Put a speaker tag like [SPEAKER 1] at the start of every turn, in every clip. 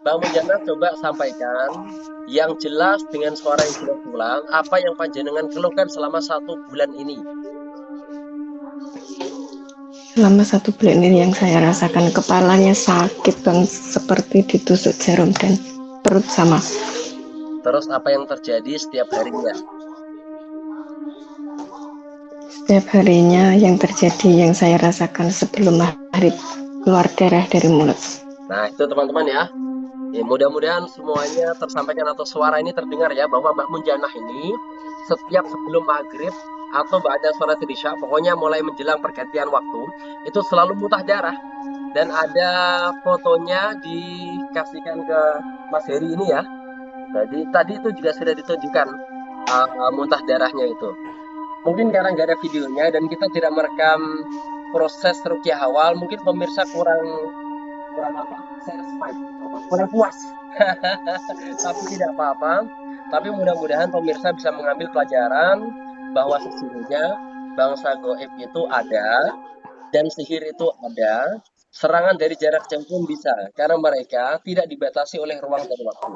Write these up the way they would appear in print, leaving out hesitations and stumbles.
[SPEAKER 1] Bang Mujana coba sampaikan yang jelas dengan suara yang jelas pulang, apa yang panjenengan keluhkan selama 1 bulan ini.
[SPEAKER 2] Selama 1 bulan ini yang saya rasakan kepalanya sakit dan seperti ditusuk jarum dan perut sama.
[SPEAKER 1] Terus apa yang terjadi setiap harinya?
[SPEAKER 2] Setiap harinya yang terjadi yang saya rasakan sebelum maghrib keluar darah dari mulut.
[SPEAKER 1] Nah, itu teman-teman ya. Ya, mudah-mudahan semuanya tersampaikan atau suara ini terdengar ya bahwa Mbak Munjanah ini setiap sebelum maghrib atau ba'da sholat isya, pokoknya mulai menjelang pergantian waktu, itu selalu muntah darah. Dan ada fotonya dikasihkan ke Mas Heri ini ya. Jadi tadi itu juga sudah ditunjukkan muntah darahnya itu. Mungkin karena nggak ada videonya dan kita tidak merekam proses rukyah awal, mungkin pemirsa kurang kurang apa? Satisfied, kurang puas. Tapi tidak apa-apa. Tapi mudah-mudahan pemirsa bisa mengambil pelajaran bahwa sesungguhnya bangsa goib itu ada dan sihir itu ada. Serangan dari jarak jauh pun bisa karena mereka tidak dibatasi oleh ruang dan waktu.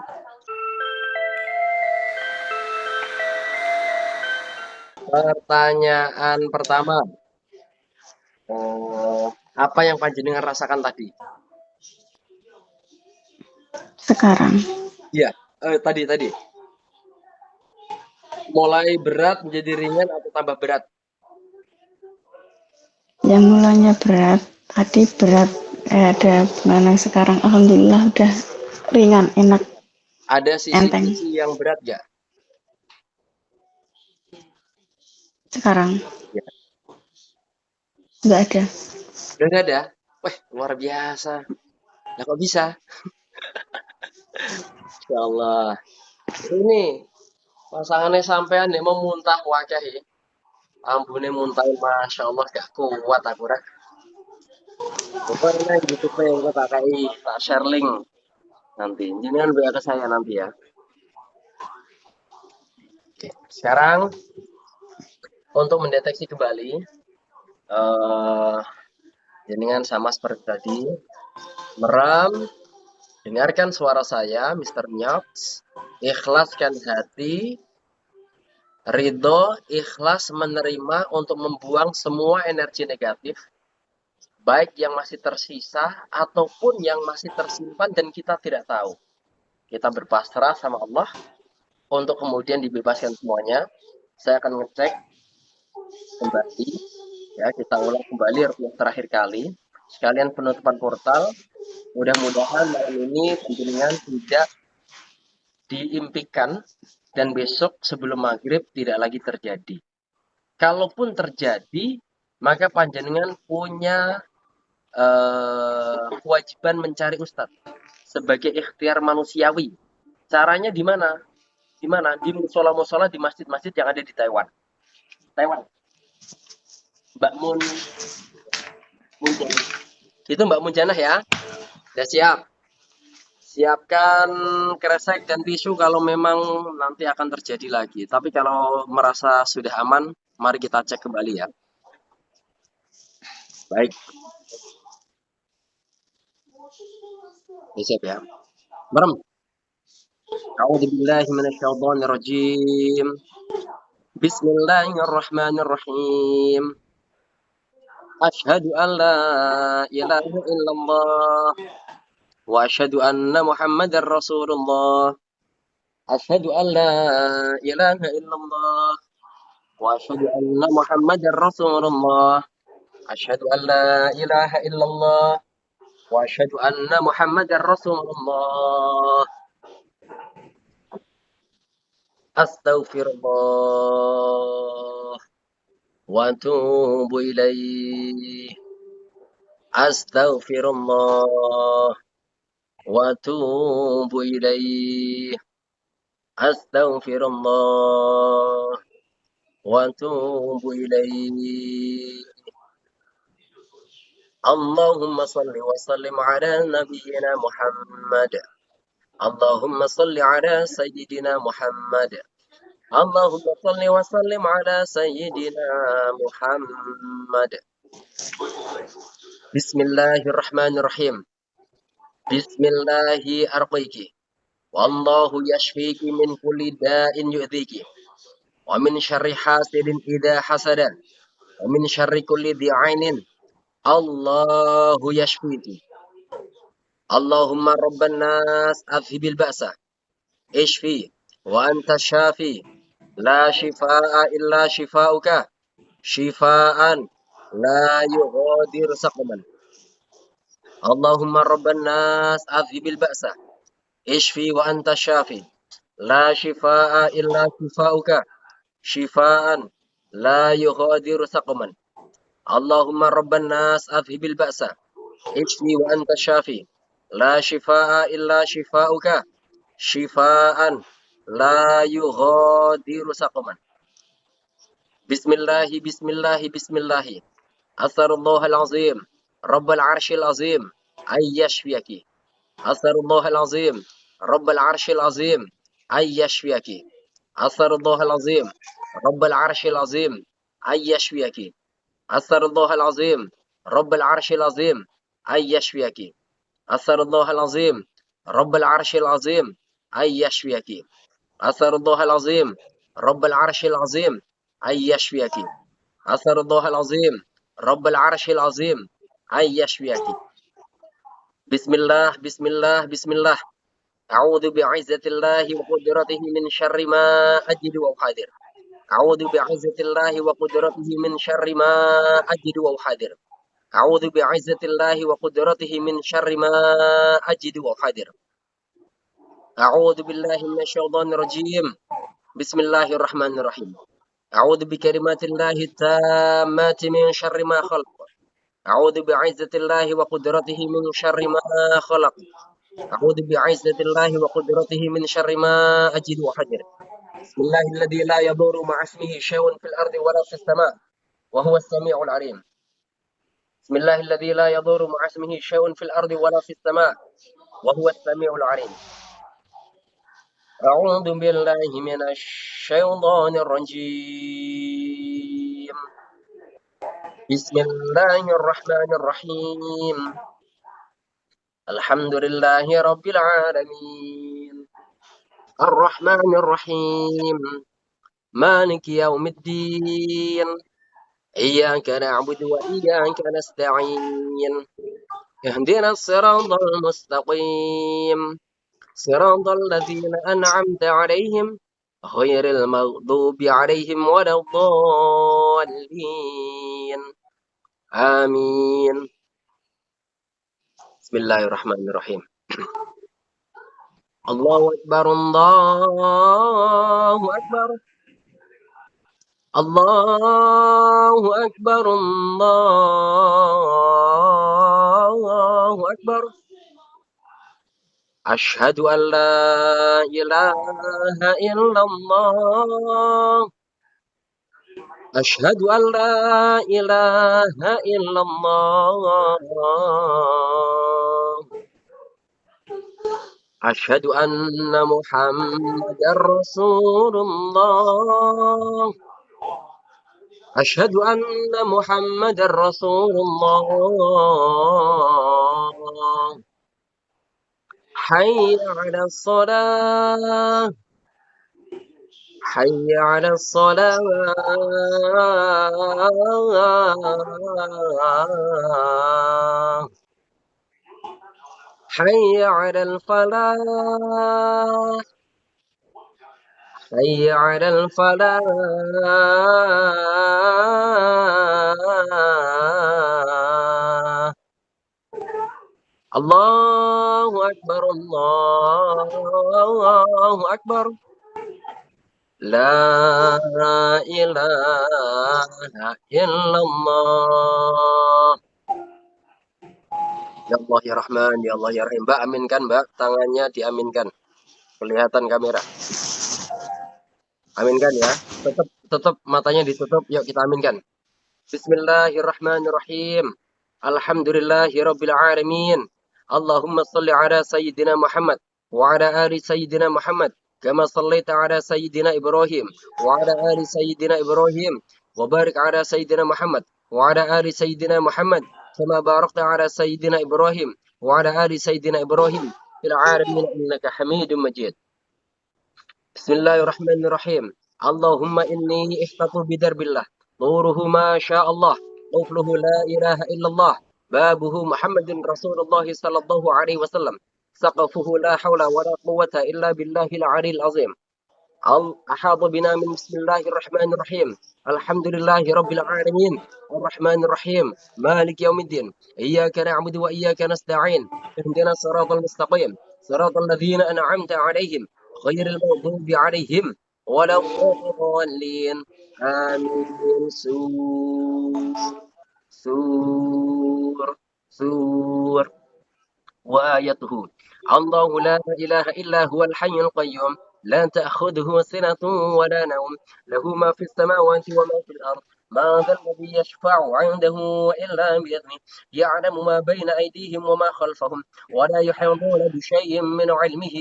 [SPEAKER 1] Pertanyaan pertama, apa yang panjenengan rasakan tadi?
[SPEAKER 2] Sekarang
[SPEAKER 1] Iya, tadi. Mulai berat menjadi ringan atau tambah berat?
[SPEAKER 2] yang mulanya berat, tadi berat, ada mana sekarang alhamdulillah udah ringan, enak,
[SPEAKER 1] Ada
[SPEAKER 2] enteng.
[SPEAKER 1] sisi-sisi yang berat nggak?
[SPEAKER 2] Sekarang
[SPEAKER 1] Ya.
[SPEAKER 2] nggak ada.
[SPEAKER 1] Udah nggak ada? Wah, luar biasa. Nah, kok bisa? Ya Allah. Ini pasangannya sampean nih mau muntah wacahi. Ambune muntah, masya Allah gak kuat aku rek. Pokoknya YouTube yang tak kayak tak share link nanti. Jangan WA ke saya nanti ya. Oke. Sekarang untuk mendeteksi kembali, eh dengan sama seperti tadi, meram, dengarkan suara saya, Mr. Nyox, ikhlaskan hati, ridho, ikhlas menerima untuk membuang semua energi negatif, baik yang masih tersisa ataupun yang masih tersimpan dan kita tidak tahu. Kita berpasrah sama Allah untuk kemudian dibebaskan semuanya. Saya akan ngecek kembali, ya kita ulang kembali rupiah terakhir kali. Sekalian penutupan portal. Mudah-mudahan malam ini panjenengan tidak diimpikan dan besok sebelum maghrib tidak lagi terjadi. Kalaupun terjadi, maka panjenengan punya kewajiban mencari ustadz sebagai ikhtiar manusiawi. Caranya di mana? Di mana? Di musola-musola di masjid-masjid yang ada di Taiwan. Taiwan. Mbak Munjanah. Itu Mbak Munjanah ya. Sudah siap. Siapkan kresek dan tisu kalau memang nanti akan terjadi lagi. Tapi kalau merasa sudah aman, mari kita cek kembali ya. Baik, siap ya. Merem. A'udzubillahi minasyaitonirrajim. Bismillahirrahmanirrahim. Asyhadu an la ilaha illallah wa asyhadu anna Muhammadar Rasulullah. Asyhadu an la ilaha illallah wa asyhadu anna Muhammadar Rasulullah. Asyhadu an la ilaha illallah wa asyhadu anna Muhammadar Rasulullah. Astaghfirullah wa atubu ilaih. Astaghfirullah wa atubu ilaih. Astaghfirullah wa atubu ilaih. Allahumma salli wa sallim ala nabiyyina Muhammad. Allahumma salli ala sayyidina Muhammad. Allahumma salli wa sallim ala sayyidina Muhammad. Bismillahirrahmanirrahim. Bismillahi arqiki. Wallahu yashfiki min kulli da'in yu'dhiki. Wa min syarri hasidin idha hasada. Wa min syarri kulli dhi'ainin. Allahu yashfiki. Allahumma rabban nas adhibil ba'sa. Ishfi. Wa anta syafi. La shifaa illa shifauka. Shifaan. La yughadir saqaman. Allahumma rabban nas adhibil ba'sa. Ishfi wa anta syafi. La shifaa illa shifauka. Shifaan. La yughadiru saqaman. Allahumma rabban nas adhibil ba'sa. Ishfi wa anta syafi. La shifaa illa shifauka. Shifaan. La yughadiru saqaman. Bismillahi, bismillahi, bismillahi. Astaghfirullahal azim. Rabbal arshil azim. Ayyashfiyaki. Astaghfirullahal azim. Rabbal arshil azim. Ayyashfiyaki. Astaghfirullahal azim. Rabbal arshil azim. Ayyashfiyaki. Astaghfirullahal azim. Rabbal arshil azim. Ayyashfiyaki. Astaghfirullahal azim. Rabbal arshil azim. Ayyashfiyaki. Astaghfirullahal azim. Rabbal arshil azim. Ayyashfiyaki. Astaghfirullahal azim. Rabbal arshil azim. Ayyashfiyaki. Bismillah, bismillah, bismillah. A'udzu bi'izzatillahi wa qudratihi min syarri ma ajidu wa uhadir. A'udzu bi'izzatillahi wa qudratihi min syarri ma ajidu wa uhadir. A'udzu bi'izzatillahi wa qudratihi min syarri ma ajidu wa uhadir. A'udzu billahi minasyaitonir rajim. Bismillahirrahmanirrahim. A'udzu bikalimatillahi tammati min syarri ma khalaq. A'udzu bi'izzatillahi wa qudratihi min syarri ma khalaq. A'udzu bi'izzatillahi wa qudratihi min syarri ma ajidu wa uhadir. Bismillahilladzi la yadurru ma'asmihi syai'un fil ardi wa la fis sama' wa huwas sami'ul 'alim. Bismillahilladzi la yadurru ma'asmihi syai'un fil ardi wa la fis sama' wa huwas sami'ul 'alim. A'udzu billahi minasy syaithanir rajim. Bismillahirrahmanirrahim. Alhamdulillahi rabbil alamin. Ar-Rahmanir Rahim. Maliki yaumiddin. إياك نعبد وإياك نستعين اهدنا الصراط المستقيم صراط الذين أنعمت عليهم غير المغضوب عليهم ولا الضالين آمين. بسم الله الرحمن الرحيم. الله أكبر الله أكبر الله أكبر الله أكبر. أشهد أن لا إله إلا الله. أشهد أن لا إله إلا الله. أشهد أن محمدا رسول الله. أشهد أن محمدا رسول الله. حي على الصلاة. حي على الصلاة. حي على الفلاح. حي على الفلاح. الله أكبر الله أكبر. لا إله إلا الله. Ya Allah ya Rahman, ya Allah ya Rahim. Mbak, aminkan Mbak, tangannya diaminkan. Kelihatan kamera. Aminkan ya. Tetap matanya ditutup. Yuk kita aminkan. Bismillahirrahmanirrahim. Alhamdulillahirabbil alamin. Allahumma shalli ala sayyidina Muhammad wa ala ali sayyidina Muhammad kama shallaita ala sayyidina Ibrahim wa ala ali sayyidina Ibrahim wa barik ala sayyidina Muhammad wa ala ali sayyidina Muhammad kama barakta ala sayyidina Ibrahim وعلى آل سيدنا إبراهيم في العالمين إنك حميد مجيد. بسم الله الرحمن الرحيم. اللهم إني احتط بدرب الله نوره ما شاء الله قفله لا إله إلا الله بابه محمد رسول الله صلى الله عليه وسلم سقفه لا حول ولا قوة إلا بالله العلي العظيم. أحاط بنا من بسم الله الرحمن الرحيم. الحمد لله رب العالمين الرحمن الرحيم مالك يوم الدين إياك نعبد وإياك نستعين اهدنا الصراط المستقيم صراط الذين أنعمت عليهم غير المغضوب عليهم ولا الضالين آمين. سور سور وآيته الله لا إله إلا هو الحي القيوم لا تأخذه سنة ولا نوم له ما في السماوات وما في الأرض ما ذا الذي يشفع عنده إلا بإذنه يعلم ما بين أيديهم وما خلفهم ولا يحيطون بشيء من علمه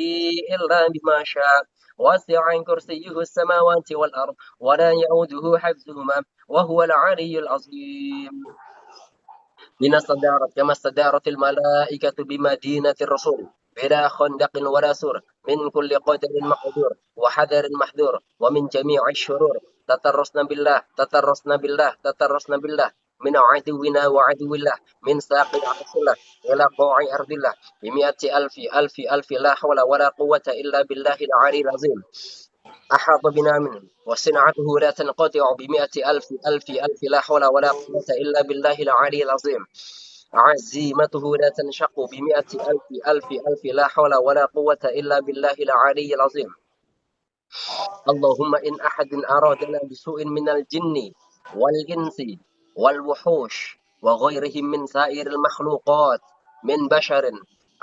[SPEAKER 1] إلا بما شاء وسع كرسيه السماوات والأرض ولا يؤوده حفظهما وهو العلي العظيم. بنا استدارت كما استدارت الملائكة بمدينة الرسول بلا خندق ولا سور من كل قدر مقدور وحذر محذور ومن جميع الشرور تترسنا بالله تترسنا بالله تترسنا بالله من عدونا وعدو الله من ساق عرش الله إلى قوع أرض الله بمئة ألف ألف ألف لا حول ولا قوة إلا بالله العلي العظيم. أحاط بنا منه وصنعته لا تنقطع بمئة ألف ألف ألف لا حول ولا قوة إلا بالله العلي العظيم. عزيمته لا تنشق بمئة ألف ألف ألف لا حول ولا قوة إلا بالله العلي العظيم. اللهم إن أحد أرادنا بسوء من الجن والإنس والوحوش وغيرهم من سائر المخلوقات من بشر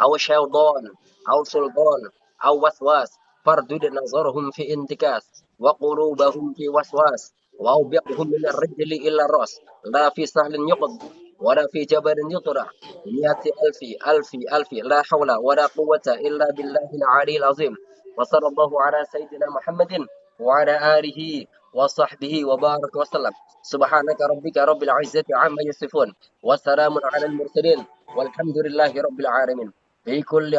[SPEAKER 1] أو شيطان أو سلطان أو وسواس فاردد نظرهم في انتكاس وقلوبهم في وسواس وأوبقهم من الرجل إلى الرأس لا في سهل يقض ولا في جبل يطرح مئة ألف ألف ألف لا حول ولا قوة إلا بالله العلي العظيم. وصلى الله على سيدنا محمد وعلى آله وصحبه وبارك وسلم. سبحانك ربك رب العزة عما يصفون وسلام على المرسلين والحمد لله رب العالمين. في كل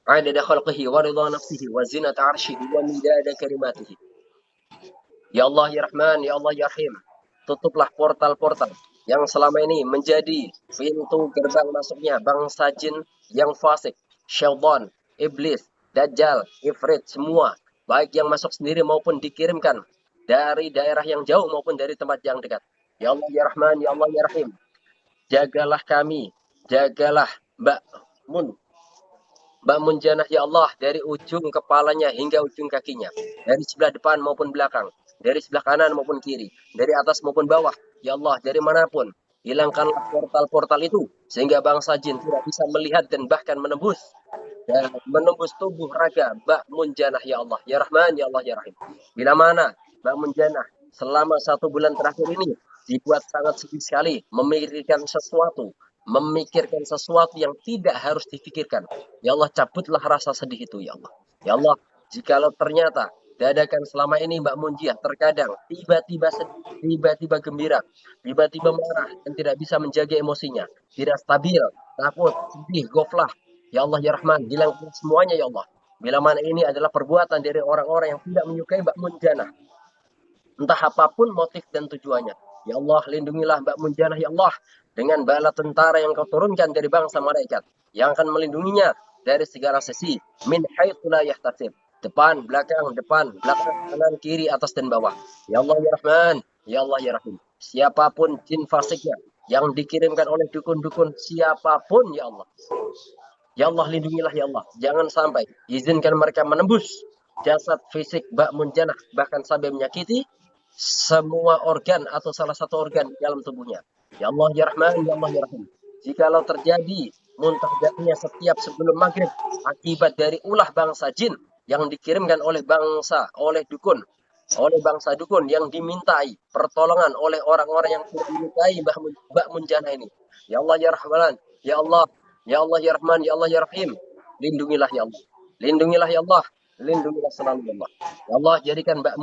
[SPEAKER 1] عدد خلقه ورضا نفسه وزنة عرشه ومداد كلماته. Ya Allah ya Rahman, ya Allah ya Rahim, tutuplah portal-portal yang selama ini menjadi pintu gerbang masuknya bangsa jin yang fasik, syaitan, iblis, dajjal, ifrit, semua, baik yang masuk sendiri maupun dikirimkan dari daerah yang jauh maupun dari tempat yang dekat. Ya Allah ya Rahman, ya Allah ya Rahim, jagalah kami, jagalah Mbak Munjanah ya Allah dari ujung kepalanya hingga ujung kakinya, dari sebelah depan maupun belakang, dari sebelah kanan maupun kiri, dari atas maupun bawah. Ya Allah, dari manapun, hilangkanlah portal-portal itu sehingga bangsa jin tidak bisa melihat dan bahkan menembus tubuh raga Mbak Munjanah ya Allah, ya Rahman, ya Allah, ya Rahim. Bila mana Mbak Munjanah selama 1 bulan terakhir ini dibuat sangat sedih sekali memikirkan sesuatu yang tidak harus difikirkan. Ya Allah, cabutlah rasa sedih itu, ya Allah. Ya Allah, jikalau ternyata dadakan selama ini Mbak Munjiah terkadang tiba-tiba sedih, tiba-tiba gembira, tiba-tiba marah, dan tidak bisa menjaga emosinya, tidak stabil, takut, sedih, goflah. Ya Allah, ya Rahman, hilangkan semuanya, ya Allah. Bila mana ini adalah perbuatan dari orang-orang yang tidak menyukai Mbak Munjanah, entah apapun motif dan tujuannya. Ya Allah, lindungilah Mbak Munjanah, ya Allah, dengan bala tentara yang kau turunkan dari bangsa malaikat, yang akan melindunginya dari segala sisi, min haitsu la yahtasib. Depan, belakang, kanan, kiri, atas dan bawah. Ya Allah, ya Rahman, ya Allah, ya Rahim. Siapapun jin fasiknya yang dikirimkan oleh dukun-dukun, siapapun, ya Allah. Ya Allah, lindungilah, ya Allah. Jangan sampai izinkan mereka menembus jasad fisik Mbak Munjanah, bahkan sampai menyakiti semua organ atau salah satu organ dalam tubuhnya. Ya Allah, ya Rahman, ya Allah, ya Rahim. Jikalau terjadi muntah darahnya setiap sebelum maghrib akibat dari ulah bangsa jin yang dikirimkan oleh bangsa dukun yang dimintai pertolongan oleh orang-orang yang dimintai Mbak Munjanah ini. Ya Allah, ya Rahman, ya Allah, ya Allah, ya Rahman, ya Allah, ya Rahim. Lindungilah, ya Allah. Lindungilah, ya Allah. Lindungilah selalu, ya Allah. Ya Allah, jadikan Mbak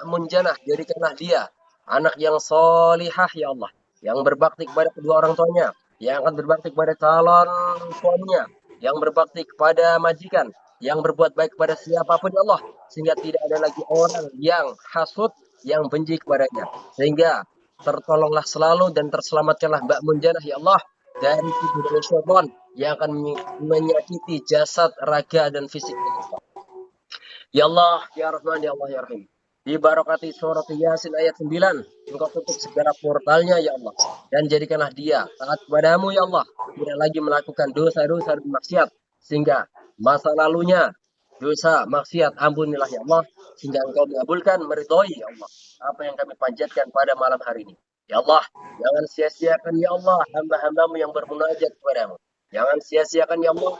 [SPEAKER 1] Munjanah, jadikanlah dia anak yang solihah ya Allah, yang berbakti kepada kedua orang tuanya, yang akan berbakti kepada calon suaminya, yang berbakti kepada majikan, yang berbuat baik kepada siapapun ya Allah, sehingga tidak ada lagi orang yang hasut, yang benci kepadanya, sehingga tertolonglah selalu dan terselamatkanlah Mbak Munjanah ya Allah dari tipu daya syaitan yang akan menyakiti jasad, raga, dan fisik. Ya Allah, ya Rahman, ya Allah, ya Rahim. Di barakati surat Yasin ayat 9, Engkau tutup segala portalnya, ya Allah. Dan jadikanlah dia taat kepadamu, ya Allah. Tidak lagi melakukan dosa-dosa dan maksiat. Sehingga masa lalunya, dosa, maksiat, ampunilah, ya Allah. Sehingga Engkau mengabulkan, meridhoi, ya Allah. Apa yang kami panjatkan pada malam hari ini. Ya Allah, jangan sia-siakan, ya Allah, hamba-hambamu yang bermunajat kepadamu. Jangan sia-siakan, ya Allah,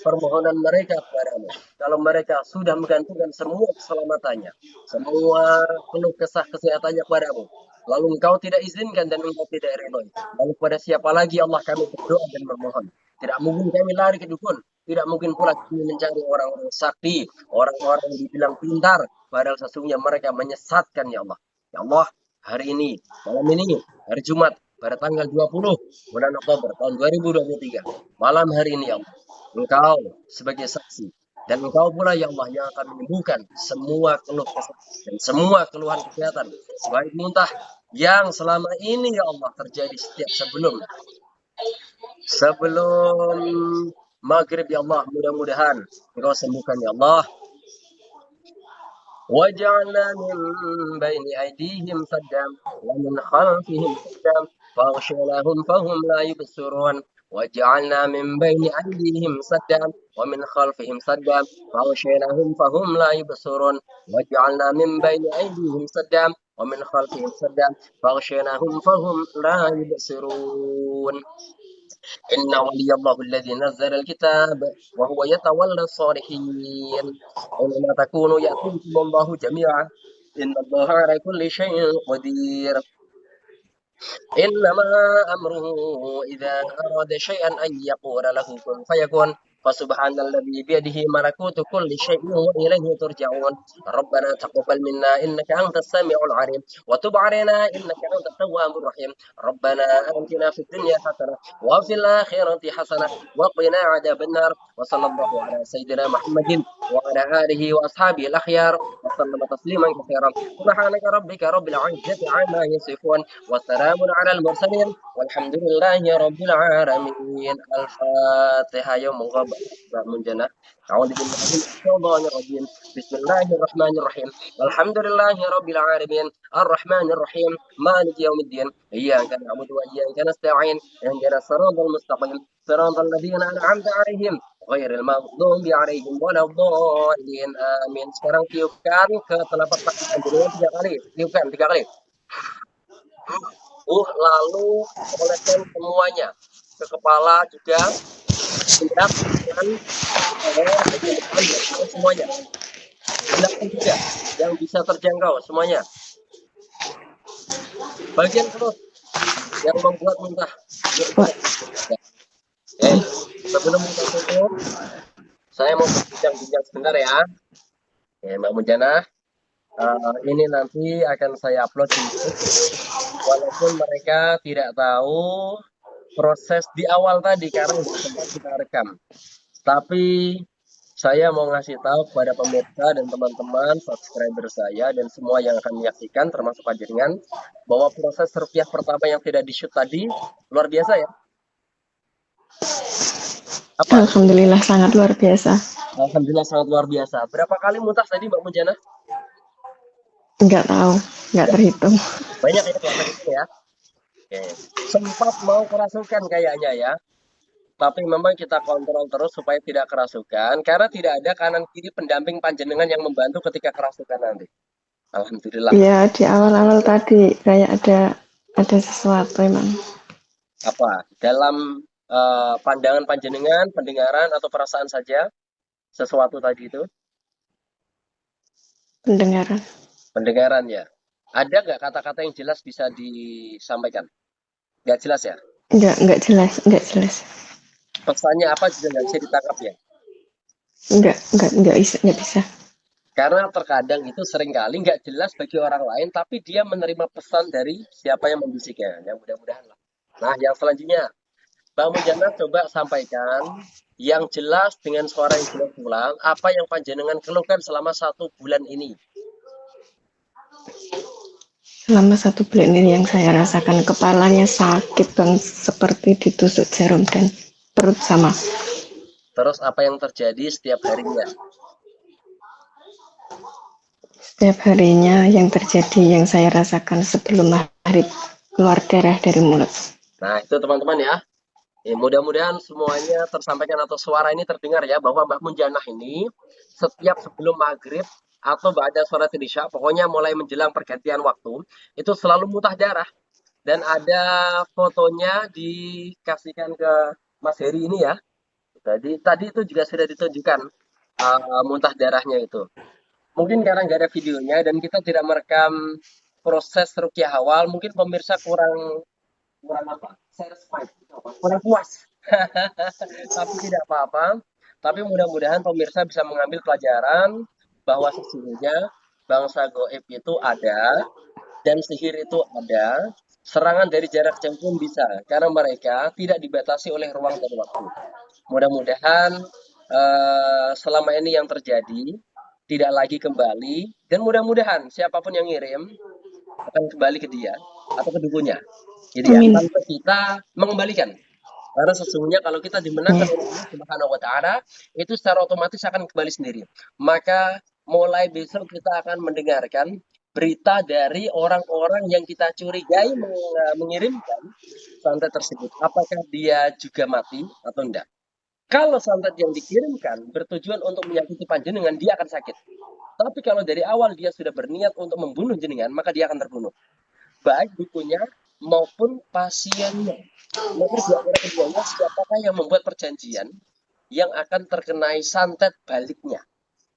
[SPEAKER 1] permohonan mereka kepadamu. Kalau mereka sudah menggantungkan semua keselamatannya, semua penuh kesah kesehatannya kepadamu, lalu engkau tidak izinkan dan engkau tidak ridhoi, lalu kepada siapa lagi Allah kami berdoa dan memohon? Tidak mungkin kami lari ke dukun, tidak mungkin pula kami mencari orang-orang sakti, orang-orang yang dibilang pintar, padahal sesungguhnya mereka menyesatkan ya Allah. Ya Allah, hari ini, malam ini, hari Jumat, pada tanggal 20 bulan Oktober tahun 2023, malam hari ini ya Allah, Engkau sebagai saksi dan Engkau pula ya Allah yang akan menyembuhkan semua keluh kesah dan semua keluhan kesehatan baik muntah yang selama ini ya Allah terjadi setiap sebelum maghrib ya Allah, mudah-mudahan Engkau sembuhkan ya Allah. وجعلنا من بين أيديهم سدا ومن خلفهم سدا فأغشيناهم فهم لا يبصرون وجعلنا من بين أيديهم سدا ومن خلفهم سدا فأغشيناهم فهم لا يبصرون وجعلنا من بين أيديهم سدا ومن خلفهم سدا فأغشيناهم فهم لا يبصرون إن ولي الله الذي نزل الكتاب وهو يتولى الصالحين أينما تكونوا يأتيكم الله جميعا إن الله على كل شيء قدير إنما أمره إذا أراد شيئا أن يقول له كن فيكون فسبحان الذي بيده ملكوت كل شيء وإليه ترجعون ربنا تقبل منا إنك أنت السميع العليم وتب علينا إنك أنت التواب الرحيم ربنا آتنا في الدنيا حسنة وفي الآخرة حسنة وقنا عذاب النار وصلى الله على سيدنا محمد وعلى آله وأصحابه الأخيار وسلم تسليما كثيرا سبحانك ربك رب العزة عما يصفون وسلام على المرسلين والحمد لله رب العالمين الفاتحة يوم غب منجنة أعوذ بالله من الشيطان الرجيم بسم الله الرحمن الرحيم الحمد لله رب العالمين الرحمن الرحيم مالك يوم الدين إياك نعبد وإياك نستعين اهدنا الصراط المستقيم صراط الذين أنعمت عليهم غير المغضوب عليهم ولا الضالين amin. Sekarang tiupkan ke telapak tangan panjenengan 3 kali. Tiupkan 3 kali. Lalu oleskan semuanya ke kepala juga, pundak, dan bagian depan semuanya. Belakang juga yang bisa terjangkau semuanya. Bagian perut yang membuat muntah. Oke, sebelum kita tutup, saya mau berbincang-bincang sebentar ya. Oke, Mbak Munjanah, ini nanti akan saya upload di YouTube. Walaupun mereka tidak tahu proses di awal tadi karena sempat kita rekam. Tapi saya mau ngasih tahu kepada pemirsa dan teman-teman subscriber saya dan semua yang akan menyaksikan termasuk panjenengan bahwa proses ruqyah pertama yang tidak di-shoot tadi luar biasa ya. Apa?
[SPEAKER 2] Alhamdulillah sangat luar biasa.
[SPEAKER 1] Alhamdulillah sangat luar biasa. Berapa kali muntah tadi Mbak Munjanah?
[SPEAKER 2] Enggak tahu, enggak terhitung.
[SPEAKER 1] Banyak ya Mbak ya. Oke. Sempat mau kerasukan kayaknya ya. Tapi memang kita kontrol terus supaya tidak kerasukan karena tidak ada kanan kiri pendamping panjenengan yang membantu ketika kerasukan nanti. Alhamdulillah.
[SPEAKER 2] Iya, di awal-awal tadi kayak ada sesuatu emang.
[SPEAKER 1] Apa? Dalam pandangan panjenengan, pendengaran atau perasaan saja sesuatu tadi itu?
[SPEAKER 2] Pendengaran.
[SPEAKER 1] Pendengaran ya. Ada nggak kata-kata yang jelas bisa disampaikan? Nggak jelas ya?
[SPEAKER 2] Enggak jelas.
[SPEAKER 1] Pesannya apa juga nggak bisa ditangkap ya?
[SPEAKER 2] Enggak bisa.
[SPEAKER 1] Karena terkadang itu seringkali nggak jelas bagi orang lain, tapi dia menerima pesan dari siapa yang membisiknya. Ya mudah-mudahan lah. Nah, yang selanjutnya, Bang Mujana coba sampaikan yang jelas dengan suara yang jelas pulang, apa yang panjenengan keluhkan selama 1 bulan ini.
[SPEAKER 2] Selama 1 bulan ini yang saya rasakan kepalanya sakit dan seperti ditusuk jarum dan perut sama.
[SPEAKER 1] Terus apa yang terjadi setiap harinya.
[SPEAKER 2] Setiap harinya yang terjadi yang saya rasakan sebelum maghrib keluar darah dari mulut.
[SPEAKER 1] Nah, itu teman-teman ya. Mudah-mudahan semuanya tersampaikan atau suara ini terdengar ya bahwa Mbak Munjanah ini setiap sebelum maghrib atau ba'da sholat isya, pokoknya mulai menjelang pergantian waktu, itu selalu muntah darah. Dan ada fotonya dikasihkan ke Mas Heri ini ya. Jadi tadi itu juga sudah ditunjukkan muntah darahnya itu. Mungkin karena nggak ada videonya dan kita tidak merekam proses rukyah awal, mungkin pemirsa kurang kurang apa? Satisfied, kurang puas. Tapi tidak apa-apa. Tapi mudah-mudahan pemirsa bisa mengambil pelajaran bahwa sesungguhnya bangsa goib itu ada dan sihir itu ada. Serangan dari jarak jauh pun bisa karena mereka tidak dibatasi oleh ruang dan waktu. Mudah-mudahan selama ini yang terjadi tidak lagi kembali dan mudah-mudahan siapapun yang ngirim akan kembali ke dia atau ke dukunya. Jadi ya,
[SPEAKER 2] Amin.
[SPEAKER 1] tanpa kita mengembalikan. Karena sesungguhnya kalau kita dimenangkan
[SPEAKER 2] Ya.
[SPEAKER 1] oleh Allah Subhanahu wa taala, itu secara otomatis akan kembali sendiri. Maka mulai besok kita akan mendengarkan berita dari orang-orang yang kita curigai mengirimkan santet tersebut. Apakah dia juga mati atau enggak? Kalau santet yang dikirimkan bertujuan untuk menyakiti panjenengan, dia akan sakit. Tapi kalau dari awal dia sudah berniat untuk membunuh jenengan, maka dia akan terbunuh. Baik dukunya maupun pasiennya. Nomor dua orang keduanya, siapakah yang membuat perjanjian yang akan terkenai santet baliknya.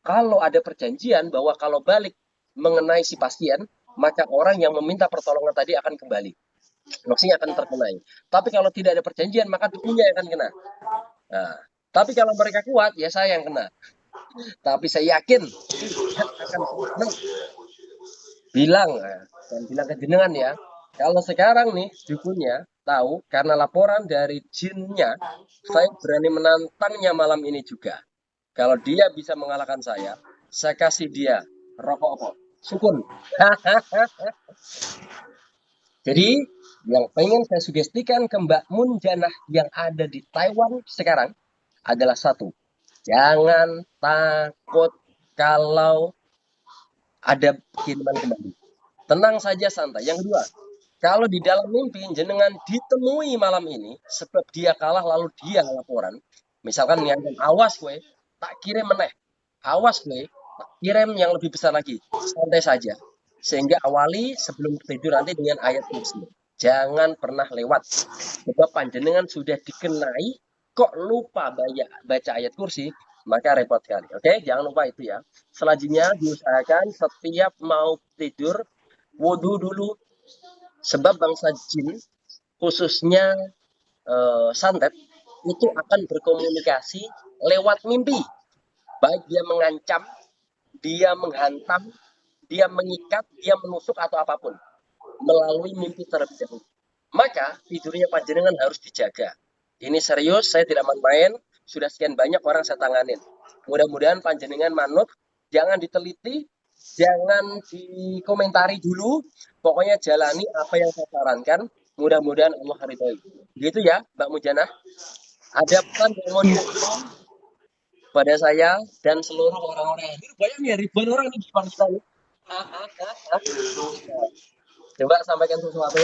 [SPEAKER 1] Kalau ada perjanjian bahwa kalau balik mengenai si pasien, maka orang yang meminta pertolongan tadi akan kembali. Maksudnya akan terkenai. Tapi kalau tidak ada perjanjian, maka dukunya yang akan kena. Nah, tapi kalau mereka kuat, ya saya yang kena. Tapi saya yakin Tuhan akan senang bilang, dan bilang ke jenengan ya. Kalau sekarang nih dukunya tahu karena laporan dari jinnya, saya berani menantangnya malam ini juga. Kalau dia bisa mengalahkan saya kasih dia rokok apa? Sukun. Jadi yang pengen saya sugestikan ke Mbak Munjanah yang ada di Taiwan sekarang adalah satu. Jangan takut kalau ada kiriman kembali. Tenang saja santai. Yang kedua, kalau di dalam mimpi jenengan ditemui malam ini sebab dia kalah lalu dia laporan, misalkan niatan awas gue, tak kirim meneh. Awas gue, tak kirim yang lebih besar lagi. Santai saja. Sehingga awali sebelum tidur nanti dengan ayat kursi. Jangan pernah lewat. Sebab panjenengan sudah dikenai, kok lupa baca ayat kursi, maka repot kali. Oke, jangan lupa itu ya. Selanjutnya diusahakan setiap mau tidur, wudhu dulu. Sebab bangsa jin, khususnya santet, itu akan berkomunikasi lewat mimpi. Baik dia mengancam, dia menghantam, dia mengikat, dia menusuk atau apapun. Melalui mimpi terlebih dahulu. Maka tidurnya panjenengan harus dijaga. Ini serius, saya tidak main-main. Sudah sekian banyak orang saya tanganin. Mudah-mudahan panjenengan manut, jangan diteliti, jangan dikomentari dulu. Pokoknya jalani apa yang saya sarankan. Mudah-mudahan Allah ridhoi. Gitu ya, Mbak Mujana. Ada pesan yang mau
[SPEAKER 2] Ya.
[SPEAKER 1] disampaikan pada saya dan seluruh orang-orang yang hadir. Bayangin ya, ribuan orang di depan kita nih. Coba sampaikan sesuatu.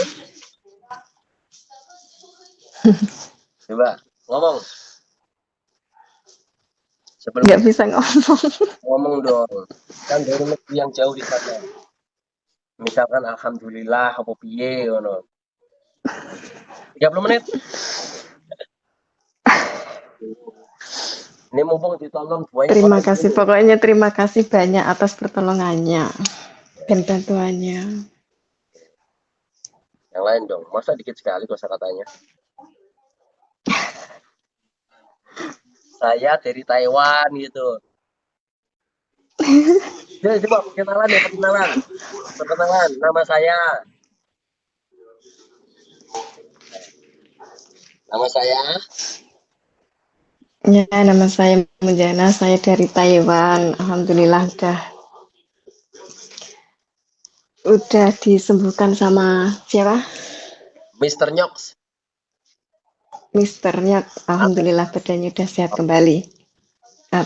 [SPEAKER 1] Coba ngomong. Sebelum
[SPEAKER 2] Nggak
[SPEAKER 1] kita
[SPEAKER 2] bisa ngomong.
[SPEAKER 1] ngomong dong. Kan dari negeri yang jauh di sana. Misalkan alhamdulillah apa piye ngono. 30 menit. Ini mumpung ditonton banyak
[SPEAKER 2] Terima
[SPEAKER 1] orang
[SPEAKER 2] kasih.
[SPEAKER 1] ini.
[SPEAKER 2] Pokoknya terima kasih banyak atas pertolongannya dan bantuannya.
[SPEAKER 1] Yang lain dong. Masa dikit sekali kosakatanya. Saya dari Taiwan gitu. Jadi coba perkenalan ya, perkenalan. Perkenalan, nama saya. Nama saya.
[SPEAKER 2] Ya, nama saya Munjana, saya dari Taiwan. Alhamdulillah udah disembuhkan sama siapa?
[SPEAKER 1] Mister Nyox.
[SPEAKER 2] Misternya.
[SPEAKER 1] Apa?
[SPEAKER 2] Alhamdulillah badannya udah sehat kembali. Ah,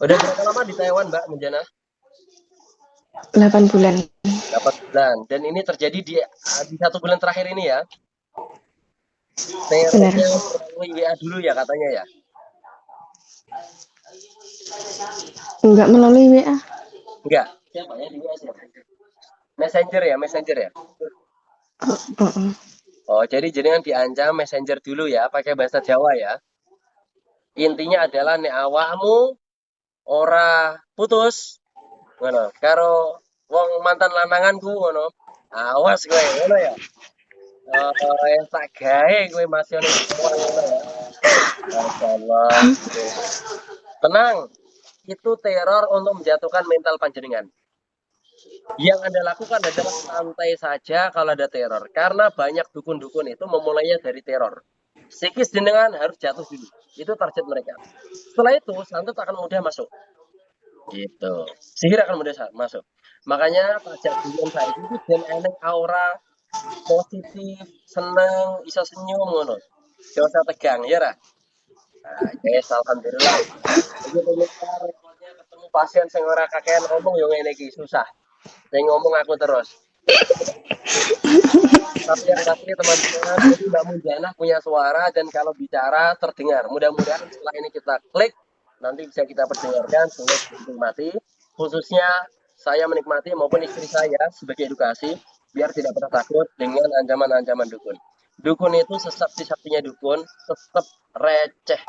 [SPEAKER 1] Udah berapa lama di Taiwan, Mbak Munjana?
[SPEAKER 2] 8 bulan.
[SPEAKER 1] 8 bulan. Dan ini terjadi di 1 bulan terakhir ini ya.
[SPEAKER 2] Benar.
[SPEAKER 1] Terornya melalui WA dulu ya katanya ya.
[SPEAKER 2] Enggak melalui WA.
[SPEAKER 1] Enggak. Siapa ya di WA siapa? Messenger ya, Messenger ya.
[SPEAKER 2] Uh-uh.
[SPEAKER 1] Oh, jadi jenengan diancam Messenger dulu ya, pakai bahasa Jawa ya. Intinya adalah nek awakmu ora putus ngono karo wong mantan lananganku ngono. Awas kowe ngono ya. Tak gawe kowe masih ono ngono ya. Masyaallah. Tenang, itu teror untuk menjatuhkan mental panjenengan. Yang Anda lakukan adalah santai saja kalau ada teror. Karena banyak dukun-dukun itu memulainya dari teror. Psikis jenengan harus jatuh dulu. Itu target mereka. Setelah itu, santet akan mudah masuk. Gitu. Sihir akan mudah masuk. Makanya pajak bulan saya itu dan enek aura positif, senang, bisa senyum ngono. Gak usah tegang ya ra. Nah, yes, alhamdulillah. Jadi pemirsa repotnya ketemu pasien sing ora kakean ngomong yo ngene iki susah. Sing ngomong aku terus. Tapi yang pasti teman-teman, jadi Mbak Munjana punya suara dan kalau bicara terdengar. Mudah-mudahan setelah ini kita klik, nanti bisa kita perdengarkan sehingga menikmati. Khususnya saya menikmati maupun istri saya sebagai edukasi, biar tidak pernah takut dengan ancaman-ancaman dukun. Dukun itu sesakti-saktinya dukun, tetap receh.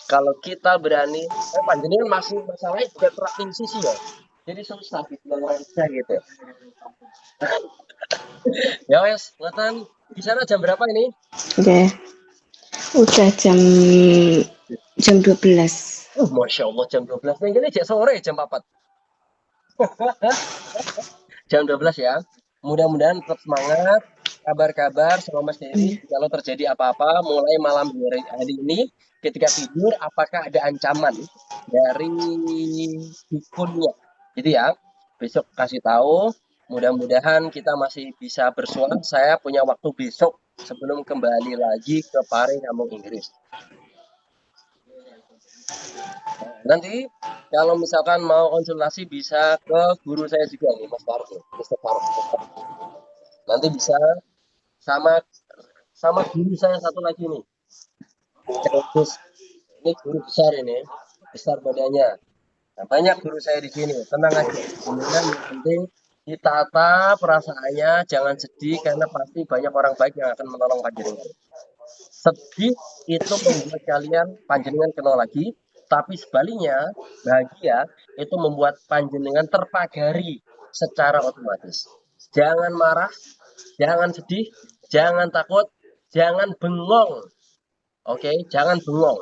[SPEAKER 1] Kalau kita berani, panjenengan masih masalahnya juga transisi ya. Jadi susah gitu, receh gitu. Ya wes, ngoten. Di sana jam berapa ini?
[SPEAKER 2] Oke. Udah jam 12.
[SPEAKER 1] Masya Allah jam 12. Nah, ini jam sore jam 4. Jam 12 ya. Mudah-mudahan tetap semangat. Kabar-kabar sama Mas Dewi. Kalau terjadi apa-apa mulai malam hari ini ketika tidur apakah ada ancaman dari dukunnya. Gitu ya. Besok kasih tahu. Mudah-mudahan kita masih bisa bersuara. Saya punya waktu besok sebelum kembali lagi ke Pare Kampung Inggris. Nanti kalau misalkan mau konsultasi bisa ke guru saya juga nih Mas Faruk, Mr. Faruk. Nanti bisa sama sama guru saya satu lagi nih. Gus. Ini guru besar ini, besar badannya. Nah, banyak guru saya di sini. Tenang aja. Kemudian yang penting ditata perasaannya, jangan sedih karena pasti banyak orang baik yang akan menolong panjenengan. Sedih itu membuat kalian panjenengan kenal lagi, tapi sebaliknya bahagia itu membuat panjenengan terpagari secara otomatis. Jangan marah, jangan sedih, jangan takut, jangan bengong. Oke, jangan bengong.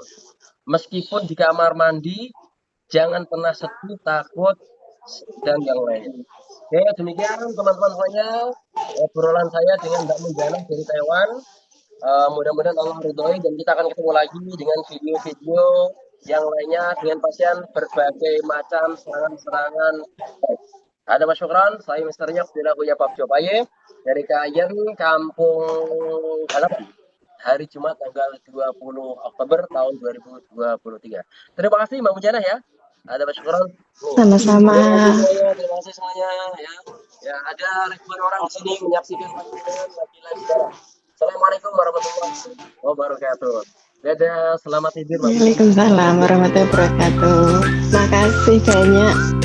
[SPEAKER 1] Meskipun di kamar mandi, jangan pernah sedih, takut, dan yang lain. Oke, demikian teman-teman semuanya obrolan saya dengan Mbak Munjana dari Taiwan. Mudah-mudahan Allah ridhoi dan kita akan ketemu lagi dengan video-video yang lainnya dengan pasien berbagai macam serangan-serangan. Ada Mas Syukran, saya misternya sudah punya Pak Jopaye dari Kayen, Kampung Halaman. Hari Jumat tanggal 20 Oktober tahun 2023. Terima kasih Mbak Mujana ya. Ada Mas Syukran.
[SPEAKER 2] Sama-sama.
[SPEAKER 1] Terima kasih semuanya ya. Ya, ada ribuan orang di sini menyaksikan panjenengan lagi live. Assalamualaikum warahmatullahi wabarakatuh. Dadah, selamat tidur.
[SPEAKER 2] Waalaikumsalam warahmatullahi wabarakatuh. Makasih banyak.